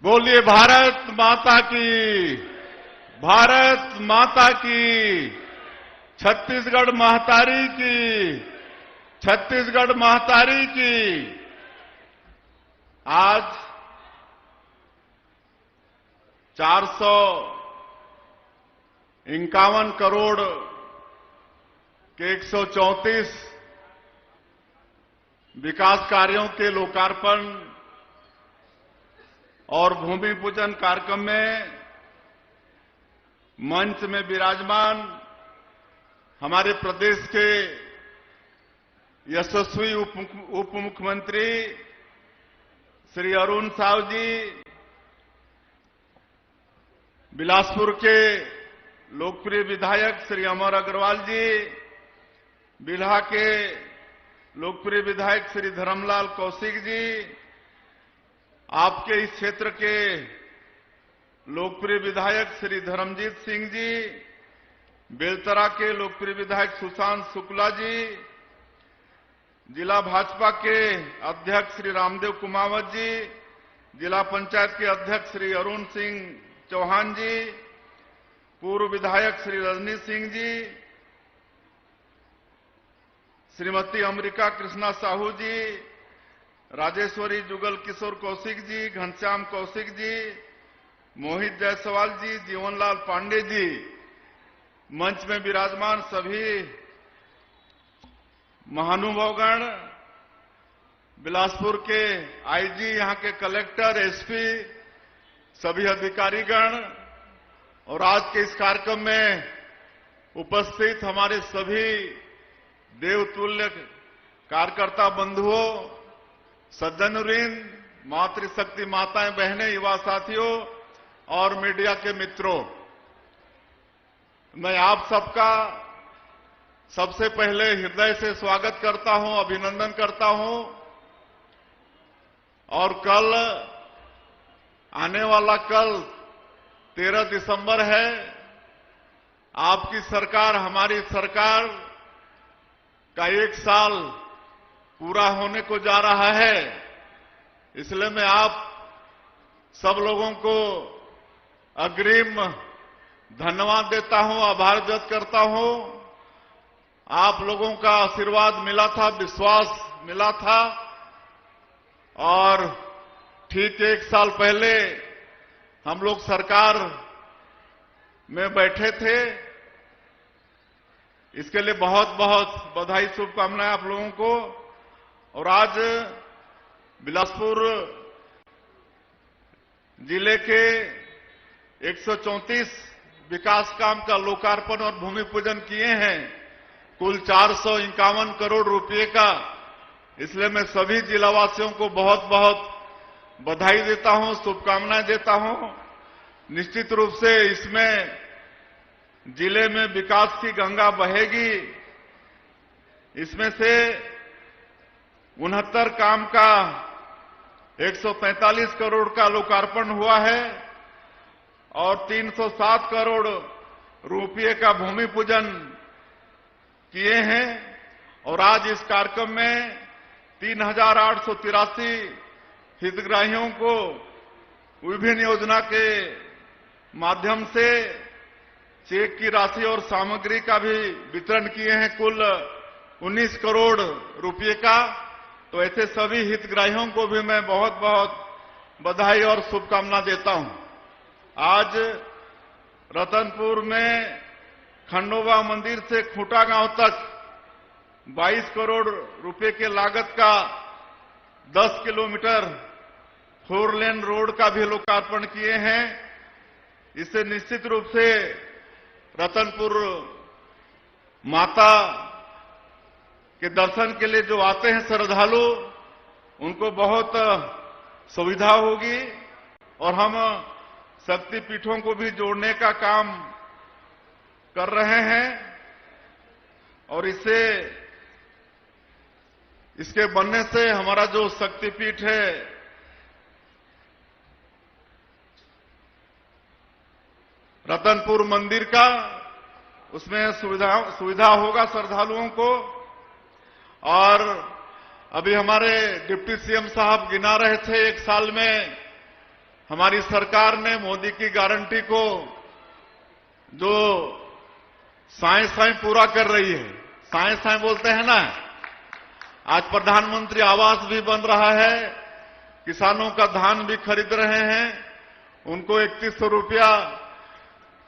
बोलिए भारत माता की, भारत माता की, छत्तीसगढ़ महतारी की, छत्तीसगढ़ महतारी की। आज 451 करोड़ के 134 विकास कार्यों के लोकार्पण और भूमि पूजन कार्यक्रम में मंच में विराजमान हमारे प्रदेश के यशस्वी उप मुख्यमंत्री श्री अरुण साव जी, बिलासपुर के लोकप्रिय विधायक श्री अमर अग्रवाल जी, बिल्हा के लोकप्रिय विधायक श्री धर्मलाल कौशिक जी, आपके इस क्षेत्र के लोकप्रिय विधायक श्री धर्मजीत सिंह जी, बेलतरा के लोकप्रिय विधायक सुशांत शुक्ला जी, जिला भाजपा के अध्यक्ष श्री रामदेव कुमावत जी, जिला पंचायत के अध्यक्ष श्री अरुण सिंह चौहान जी, पूर्व विधायक श्री रजनी सिंह जी, श्रीमती अमृता कृष्णा साहू जी, राजेश्वरी जुगल किशोर कौशिक जी, घनश्याम कौशिक जी, मोहित जायसवाल जी, जीवनलाल पांडे जी, मंच में विराजमान सभी महानुभावगण, बिलासपुर के आईजी, यहां के कलेक्टर, एसपी, सभी अधिकारीगण और आज के इस कार्यक्रम में उपस्थित हमारे सभी देवतुल्य कार्यकर्ता बंधुओं, सज्जनवृंद, मातृशक्ति माताएं, बहनें, युवा साथियों और मीडिया के मित्रों, मैं आप सबका सबसे पहले हृदय से स्वागत करता हूं, अभिनंदन करता हूं। और कल आने वाला कल 13 दिसंबर है। आपकी सरकार, हमारी सरकार का 1 साल पूरा होने को जा रहा है। इसलिए मैं आप सब लोगों को अग्रिम धन्यवाद देता हूं, आभार व्यक्त करता हूं। आप लोगों का आशीर्वाद मिला था, विश्वास मिला था और ठीक 1 साल पहले हम लोग सरकार में बैठे थे। इसके लिए बहुत बहुत बधाई, शुभकामनाएं आप लोगों को। और आज बिलासपुर जिले के 134 विकास काम का लोकार्पण और भूमि पूजन किए हैं, कुल 451 करोड़ रुपए का। इसलिए मैं सभी जिलावासियों को बहुत बहुत बधाई देता हूं, शुभकामनाएं देता हूं। निश्चित रूप से इसमें जिले में विकास की गंगा बहेगी। इसमें से 69 काम का 145 करोड़ का लोकार्पण हुआ है और 307 करोड़ रुपये का भूमि पूजन किए हैं। और आज इस कार्यक्रम में 3883 हितग्राहियों को विभिन्न योजना के माध्यम से चेक की राशि और सामग्री का भी वितरण किए हैं, कुल 19 करोड़ रुपए का। तो ऐसे सभी हितग्राहियों को भी मैं बहुत बहुत बधाई और शुभकामना देता हूं। आज रतनपुर में खंडोबा मंदिर से खूंटा गांव तक 22 करोड़ रुपए के लागत का 10 किलोमीटर 4 लेन रोड का भी लोकार्पण किए हैं। इससे निश्चित रूप से रतनपुर माता के दर्शन के लिए जो आते हैं श्रद्धालु, उनको बहुत सुविधा होगी। और हम शक्तिपीठों को भी जोड़ने का काम कर रहे हैं और इसके बनने से हमारा जो शक्तिपीठ है रतनपुर मंदिर का, उसमें सुविधा होगा श्रद्धालुओं को। और अभी हमारे डिप्टी सीएम साहब गिना रहे थे 1 साल में हमारी सरकार ने मोदी की गारंटी को जो साएं साएं पूरा कर रही है, साएं साएं बोलते हैं ना। आज प्रधानमंत्री आवास भी बन रहा है, किसानों का धान भी खरीद रहे हैं, उनको 3100 रुपया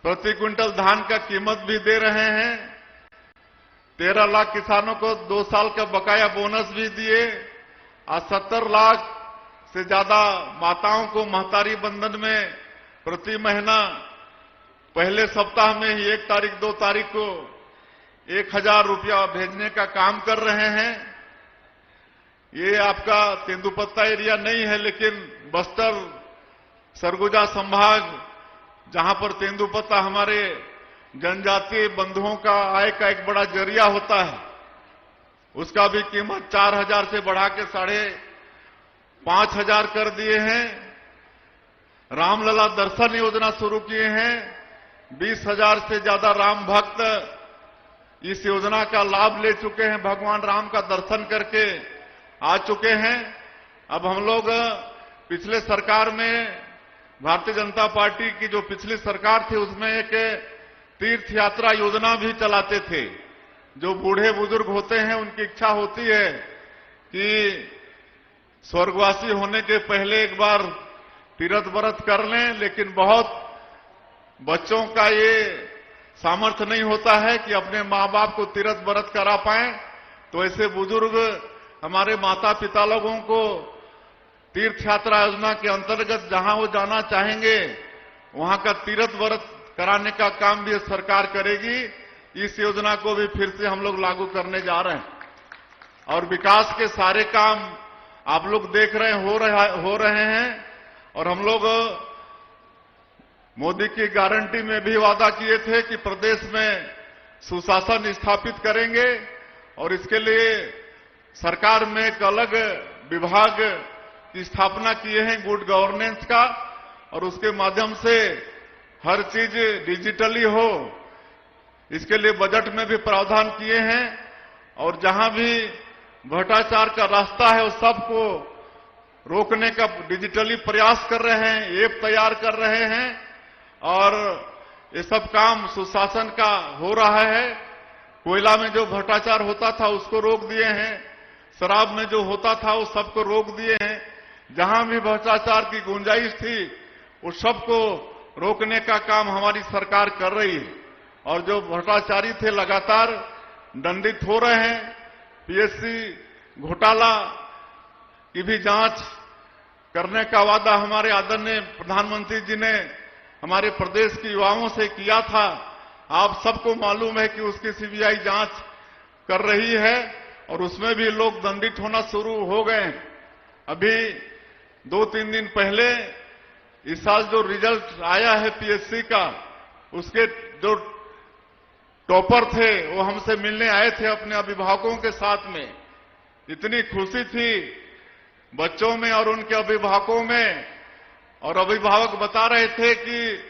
प्रति क्विंटल धान का कीमत भी दे रहे हैं। 13 लाख किसानों को 2 साल का बकाया बोनस भी दिए और 70 लाख से ज्यादा माताओं को महतारी बंधन में प्रति महीना पहले सप्ताह में ही 1 तारीख 2 तारीख को 1000 रुपया भेजने का काम कर रहे हैं। ये आपका तेंदुपत्ता एरिया नहीं है, लेकिन बस्तर सरगुजा संभाग, जहां पर तेंदुपत्ता हमारे जनजातीय बंधुओं का आय का एक बड़ा जरिया होता है, उसका भी कीमत 4000 से बढ़ा के 5500 कर दिए हैं। रामलला दर्शन योजना शुरू किए हैं। 20,000 से ज्यादा राम भक्त इस योजना का लाभ ले चुके हैं, भगवान राम का दर्शन करके आ चुके हैं। अब हम लोग पिछले सरकार में, भारतीय जनता पार्टी की जो पिछली सरकार थी, उसमें एक तीर्थ यात्रा योजना भी चलाते थे। जो बूढ़े बुजुर्ग होते हैं, उनकी इच्छा होती है कि स्वर्गवासी होने के पहले एक बार तीर्थ व्रत कर लें, लेकिन बहुत बच्चों का ये सामर्थ्य नहीं होता है कि अपने मां बाप को तीर्थ व्रत करा पाएं। तो ऐसे बुजुर्ग हमारे माता पिता लोगों को तीर्थ यात्रा योजना के अंतर्गत जहां वो जाना चाहेंगे, वहां का तीर्थ व्रत कराने का काम भी सरकार करेगी। इस योजना को भी फिर से हम लोग लागू करने जा रहे हैं। और विकास के सारे काम आप लोग देख रहे हो रहे हैं। और हम लोग मोदी की गारंटी में भी वादा किए थे कि प्रदेश में सुशासन स्थापित करेंगे, और इसके लिए सरकार में एक अलग विभाग की स्थापना किए हैं, गुड गवर्नेंस का, और उसके माध्यम से हर चीज डिजिटली हो, इसके लिए बजट में भी प्रावधान किए हैं। और जहां भी भ्रष्टाचार का रास्ता है, उस सबको रोकने का डिजिटली प्रयास कर रहे हैं, ऐप तैयार कर रहे हैं, और ये सब काम सुशासन का हो रहा है। कोयला में जो भ्रष्टाचार होता था उसको रोक दिए हैं, शराब में जो होता था उस सबको रोक दिए हैं। जहां भी भ्रष्टाचार की गुंजाइश थी, उस सबको रोकने का काम हमारी सरकार कर रही है। और जो भ्रष्टाचारी थे लगातार दंडित हो रहे हैं। पीएससी घोटाला की भी जांच करने का वादा हमारे आदरणीय प्रधानमंत्री जी ने हमारे प्रदेश के युवाओं से किया था। आप सबको मालूम है कि उसकी सीबीआई जांच कर रही है, और उसमें भी लोग दंडित होना शुरू हो गए। अभी 2-3 दिन पहले इस साल जो रिजल्ट आया है पीएससी का, उसके जो टॉपर थे वो हमसे मिलने आए थे अपने अभिभावकों के साथ में। इतनी खुशी थी बच्चों में और उनके अभिभावकों में, और अभिभावक बता रहे थे कि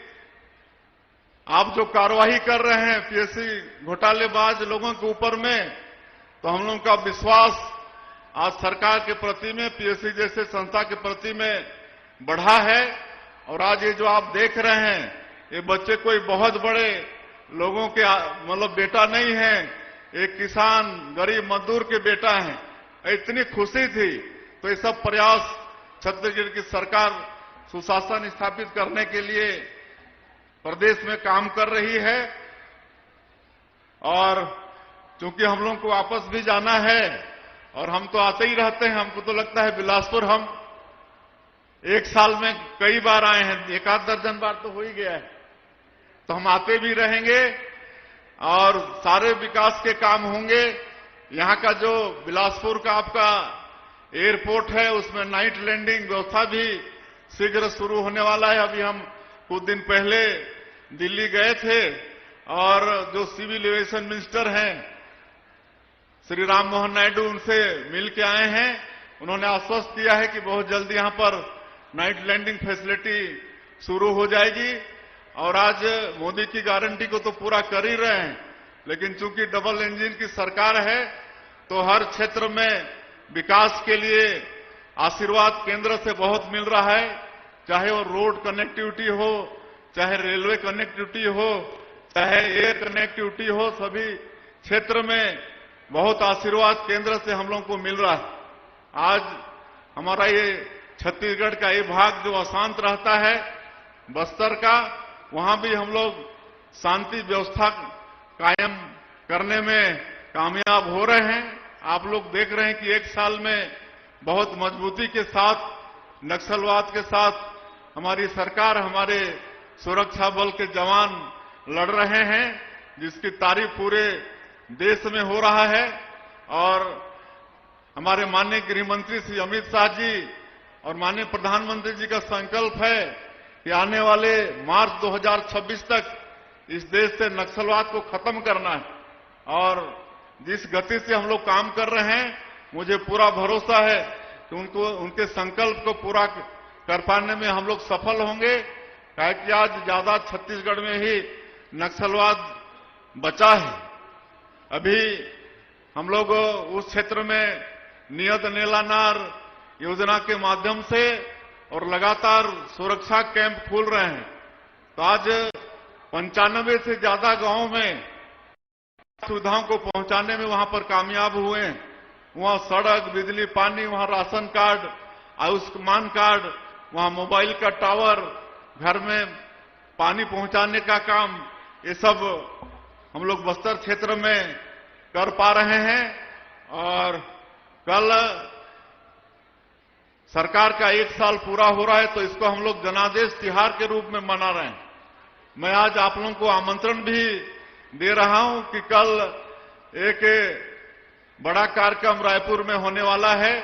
आप जो कार्रवाई कर रहे हैं पीएससी घोटालेबाज लोगों के ऊपर में, तो हम लोगों का विश्वास आज सरकार के प्रति में, पीएससी जैसे संस्था के प्रति में बढ़ा है। और आज ये जो आप देख रहे हैं, ये बच्चे कोई बहुत बड़े लोगों के मतलब बेटा नहीं है, एक किसान गरीब मजदूर के बेटा हैं। इतनी खुशी थी। तो ये सब प्रयास छत्तीसगढ़ की सरकार सुशासन स्थापित करने के लिए प्रदेश में काम कर रही है। और चूंकि हम लोगों को वापस भी जाना है, और हम तो आते ही रहते हैं, हमको तो लगता है बिलासपुर हम एक साल में कई बार आए हैं, 1-8 दर्जन बार तो हो ही गया है। तो हम आते भी रहेंगे और सारे विकास के काम होंगे। यहां का जो बिलासपुर का आपका एयरपोर्ट है, उसमें नाइट लैंडिंग व्यवस्था भी शीघ्र शुरू होने वाला है। अभी हम कुछ दिन पहले दिल्ली गए थे, और जो सिविल एविएशन मिनिस्टर हैं श्री राम मोहन नायडू, उनसे मिल के आए हैं। उन्होंने आश्वस्त किया है कि बहुत जल्दी यहां पर नाइट लैंडिंग फैसिलिटी शुरू हो जाएगी। और आज मोदी की गारंटी को तो पूरा कर ही रहे हैं, लेकिन चूंकि डबल इंजन की सरकार है, तो हर क्षेत्र में विकास के लिए आशीर्वाद केंद्र से बहुत मिल रहा है। चाहे वो रोड कनेक्टिविटी हो, चाहे रेलवे कनेक्टिविटी हो, चाहे एयर कनेक्टिविटी हो, सभी क्षेत्र में बहुत आशीर्वाद केंद्र से हम लोगों को मिल रहा है। आज हमारा ये छत्तीसगढ़ का ये भाग जो अशांत रहता है, बस्तर का, वहां भी हम लोग शांति व्यवस्था कायम करने में कामयाब हो रहे हैं। आप लोग देख रहे हैं कि एक साल में बहुत मजबूती के साथ नक्सलवाद के साथ हमारी सरकार, हमारे सुरक्षा बल के जवान लड़ रहे हैं, जिसकी तारीफ पूरे देश में हो रहा है। और हमारे माननीय गृह मंत्री श्री अमित शाह जी और माननीय प्रधानमंत्री जी का संकल्प है कि आने वाले मार्च 2026 तक इस देश से नक्सलवाद को खत्म करना है। और जिस गति से हम लोग काम कर रहे हैं, मुझे पूरा भरोसा है कि उनके संकल्प को पूरा कर पाने में हम लोग सफल होंगे। कि आज ज्यादा छत्तीसगढ़ में ही नक्सलवाद बचा है। अभी हम लोग उस क्षेत्र में नियत नीलानार योजना के माध्यम से और लगातार सुरक्षा कैंप खुल रहे हैं। तो आज 95 से ज्यादा गांवों में सुविधाओं को पहुंचाने में वहां पर कामयाब हुए हैं। वहां सड़क, बिजली, पानी, वहां राशन कार्ड, आयुष्मान कार्ड, वहां मोबाइल का टावर, घर में पानी पहुंचाने का काम, ये सब हम लोग बस्तर क्षेत्र में कर पा रहे हैं। और कल सरकार का 1 साल पूरा हो रहा है, तो इसको हम लोग जनादेश तिहार के रूप में मना रहे हैं। मैं आज आप लोगों को आमंत्रण भी दे रहा हूं कि कल एक बड़ा कार्यक्रम रायपुर में होने वाला है,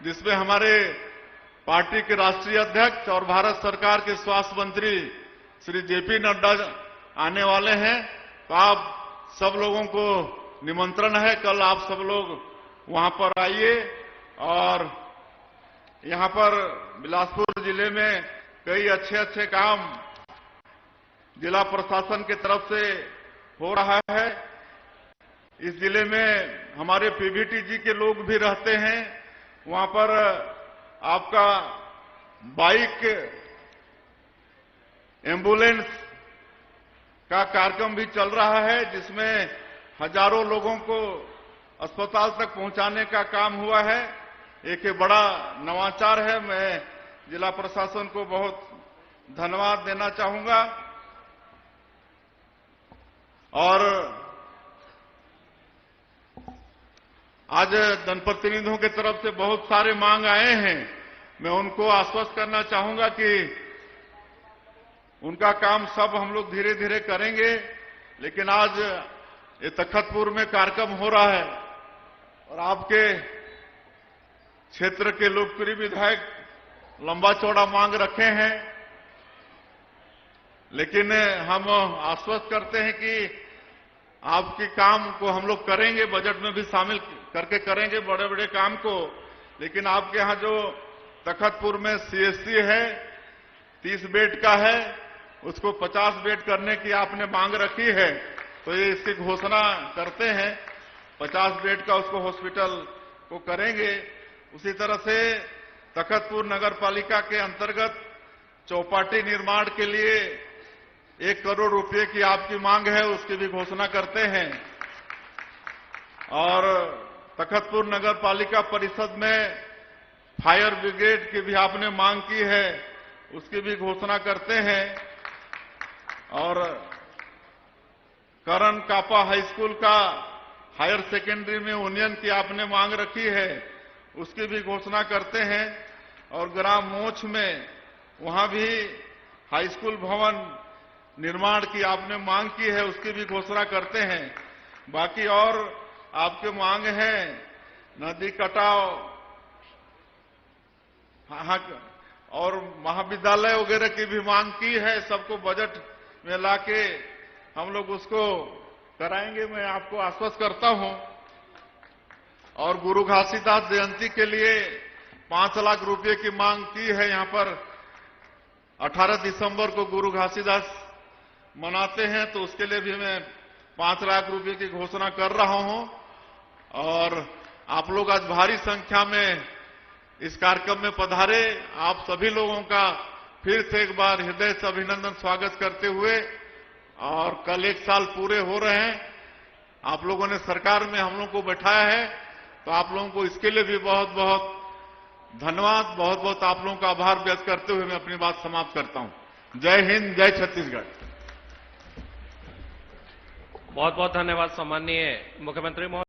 जिसमें हमारे पार्टी के राष्ट्रीय अध्यक्ष और भारत सरकार के स्वास्थ्य मंत्री श्री जेपी नड्डा आने वाले हैं। तो आप सब लोगों को निमंत्रण है, कल आप सब लोग वहां पर आइए। और यहां पर बिलासपुर जिले में कई अच्छे अच्छे काम जिला प्रशासन की तरफ से हो रहा है। इस जिले में हमारे पीवीटी जी के लोग भी रहते हैं। वहां पर आपका बाइक एम्बुलेंस का कार्यक्रम भी चल रहा है, जिसमें हजारों लोगों को अस्पताल तक पहुंचाने का काम हुआ है। एक बड़ा नवाचार है। मैं जिला प्रशासन को बहुत धन्यवाद देना चाहूंगा। और आज जनप्रतिनिधियों की तरफ से बहुत सारे मांग आए हैं। मैं उनको आश्वस्त करना चाहूंगा कि उनका काम सब हम लोग धीरे धीरे करेंगे। लेकिन आज ये तखतपुर में कार्यक्रम हो रहा है और आपके क्षेत्र के लोकप्रिय विधायक लंबा चौड़ा मांग रखे हैं, लेकिन हम आश्वस्त करते हैं कि आपके काम को हम लोग करेंगे, बजट में भी शामिल करके करेंगे बड़े बड़े काम को। लेकिन आपके यहां जो तखतपुर में सीएससी है 30 बेड का है, उसको 50 बेड करने की आपने मांग रखी है, तो ये इसकी घोषणा करते हैं। 50 बेड का उसको हॉस्पिटल को करेंगे। उसी तरह से तखतपुर नगर पालिका के अंतर्गत चौपाटी निर्माण के लिए 1 करोड़ रुपए की आपकी मांग है, उसकी भी घोषणा करते हैं। और तखतपुर नगर पालिका परिषद में फायर ब्रिगेड की भी आपने मांग की है, उसकी भी घोषणा करते हैं। और करण कापा हाई स्कूल का हायर सेकेंडरी में यूनियन की आपने मांग रखी है, उसकी भी घोषणा करते हैं। और ग्राम मोछ में वहां भी हाई स्कूल भवन निर्माण की आपने मांग की है, उसकी भी घोषणा करते हैं। बाकी और आपके मांग है नदी कटाव और महाविद्यालय वगैरह की भी मांग की है, सबको बजट में लाके हम लोग उसको कराएंगे, मैं आपको आश्वस्त करता हूं। और गुरु घासीदास जयंती के लिए 5 लाख रुपए की मांग की है। यहां पर 18 दिसंबर को गुरु घासीदास मनाते हैं, तो उसके लिए भी मैं 5 लाख रुपए की घोषणा कर रहा हूं। और आप लोग आज भारी संख्या में इस कार्यक्रम में पधारे, आप सभी लोगों का फिर से एक बार हृदय से अभिनंदन स्वागत करते हुए, और कल 1 साल पूरे हो रहे हैं। आप लोगों ने सरकार में हम लोगों को बैठाया है, तो आप लोगों को इसके लिए भी बहुत बहुत धन्यवाद, बहुत बहुत आप लोगों का आभार व्यक्त करते हुए मैं अपनी बात समाप्त करता हूं। जय हिंद, जय छत्तीसगढ़। बहुत बहुत धन्यवाद सम्माननीय मुख्यमंत्री महोदय।